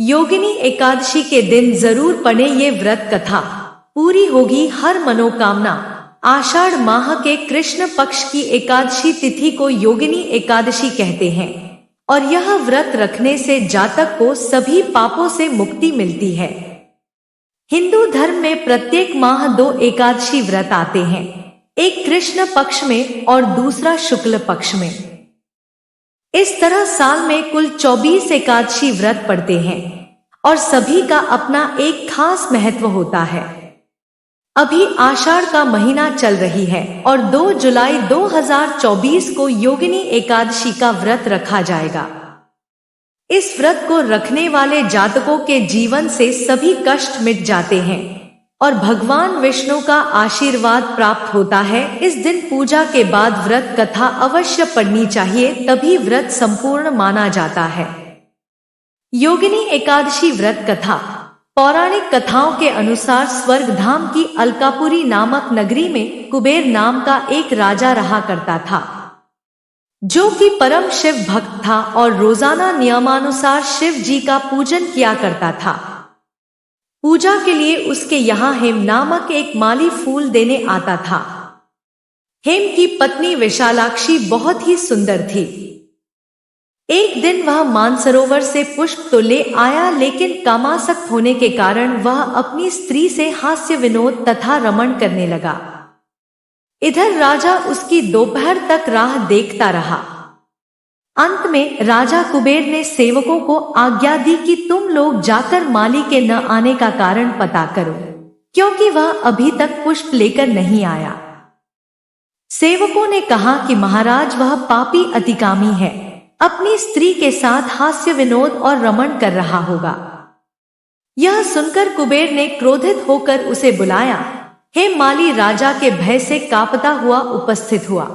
योगिनी एकादशी के दिन जरूर पढ़े ये व्रत कथा, पूरी होगी हर मनोकामना। आषाढ़ माह के कृष्ण पक्ष की एकादशी तिथि को योगिनी एकादशी कहते हैं और यह व्रत रखने से जातक को सभी पापों से मुक्ति मिलती है। हिंदू धर्म में प्रत्येक माह 2 एकादशी व्रत आते हैं, एक कृष्ण पक्ष में और दूसरा शुक्ल पक्ष में। इस तरह साल में कुल 24 एकादशी व्रत पड़ते हैं और सभी का अपना एक खास महत्व होता है। अभी आषाढ़ का महीना चल रही है और 2 जुलाई 2024 को योगिनी एकादशी का व्रत रखा जाएगा। इस व्रत को रखने वाले जातकों के जीवन से सभी कष्ट मिट जाते हैं और भगवान विष्णु का आशीर्वाद प्राप्त होता है। इस दिन पूजा के बाद व्रत कथा अवश्य पढ़नी चाहिए, तभी व्रत संपूर्ण माना जाता है। योगिनी एकादशी व्रत कथा। पौराणिक कथाओं के अनुसार स्वर्गधाम की अलकापुरी नामक नगरी में कुबेर नाम का एक राजा रहा करता था, जो कि परम शिव भक्त था और रोजाना नियमानुसार शिव जी का पूजन किया करता था। पूजा के लिए उसके यहाँ हेम नामक एक माली फूल देने आता था। हेम की पत्नी विशालाक्षी बहुत ही सुंदर थी। एक दिन वह मानसरोवर से पुष्प तो ले आया, लेकिन कामासक्त होने के कारण वह अपनी स्त्री से हास्य विनोद तथा रमण करने लगा। इधर राजा उसकी दोपहर तक राह देखता रहा। अंत में राजा कुबेर ने सेवकों को आज्ञा दी कि तुम लोग जाकर माली के न आने का कारण पता करो, क्योंकि वह अभी तक पुष्प लेकर नहीं आया। सेवकों ने कहा कि महाराज, वह पापी अतिकामी है, अपनी स्त्री के साथ हास्य विनोद और रमण कर रहा होगा। यह सुनकर कुबेर ने क्रोधित होकर उसे बुलाया। हे माली राजा के भय से कांपता हुआ उपस्थित हुआ।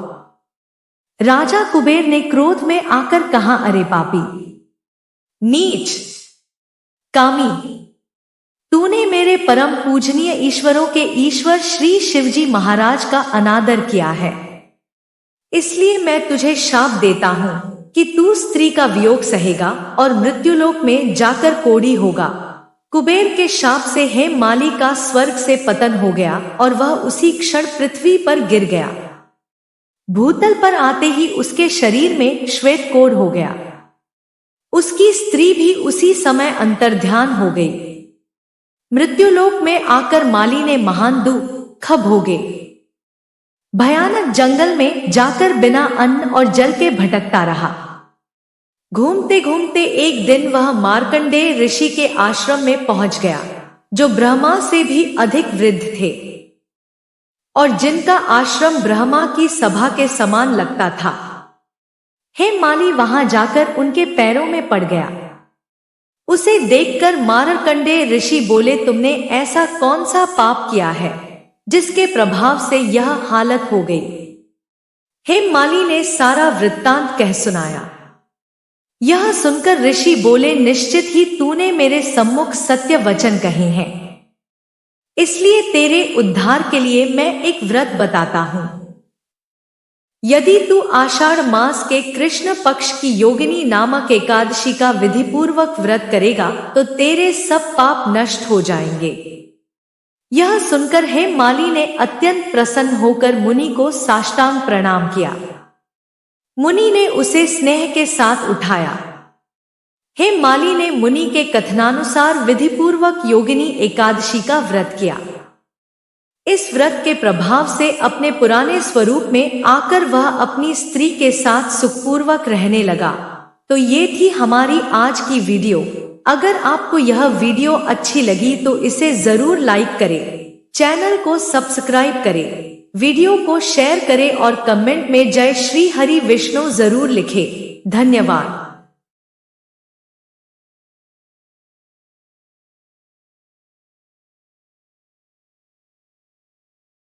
राजा कुबेर ने क्रोध में आकर कहा, अरे पापी, नीच, कामी, तूने मेरे परम पूजनीय ईश्वरों के ईश्वर श्री शिवजी महाराज का अनादर किया है, इसलिए मैं तुझे शाप देता हूं कि तू स्त्री का वियोग सहेगा और मृत्युलोक में जाकर कोढ़ी होगा। कुबेर के शाप से हेम माली का स्वर्ग से पतन हो गया और वह उसी क्षण पृथ्वी पर गिर गया। भूतल पर आते ही उसके शरीर में श्वेत कोढ़ हो गया। उसकी स्त्री भी उसी समय अंतर्ध्यान हो गई। मृत्युलोक में आकर माली ने महान दुख भोगे। भयानक जंगल में जाकर बिना अन्न और जल के भटकता रहा। घूमते घूमते एक दिन वह मार्कंडेय ऋषि के आश्रम में पहुंच गया, जो ब्रह्मा से भी अधिक वृद्ध थे और जिनका आश्रम ब्रह्मा की सभा के समान लगता था। हेम माली वहां जाकर उनके पैरों में पड़ गया। उसे देखकर मार्कंडेय ऋषि बोले, तुमने ऐसा कौन सा पाप किया है जिसके प्रभाव से यह हालत हो गई? हेम माली ने सारा वृत्तांत कह सुनाया। यह सुनकर ऋषि बोले, निश्चित ही तूने मेरे सम्मुख सत्य वचन कहे हैं, इसलिए तेरे उद्धार के लिए मैं एक व्रत बताता हूं। यदि तू आषाढ़ मास के कृष्ण पक्ष की योगिनी नामक एकादशी का विधिपूर्वक व्रत करेगा तो तेरे सब पाप नष्ट हो जाएंगे। यह सुनकर हेम माली ने अत्यंत प्रसन्न होकर मुनि को साष्टांग प्रणाम किया। मुनि ने उसे स्नेह के साथ उठाया। हेम माली ने मुनि के कथनानुसार विधिपूर्वक योगिनी एकादशी का व्रत किया। इस व्रत के प्रभाव से अपने पुराने स्वरूप में आकर वह अपनी स्त्री के साथ सुखपूर्वक रहने लगा। तो ये थी हमारी आज की वीडियो। अगर आपको यह वीडियो अच्छी लगी तो इसे जरूर लाइक करें, चैनल को सब्सक्राइब करें, वीडियो को शेयर करें और कमेंट में जय श्री हरि विष्णु जरूर लिखें। धन्यवाद।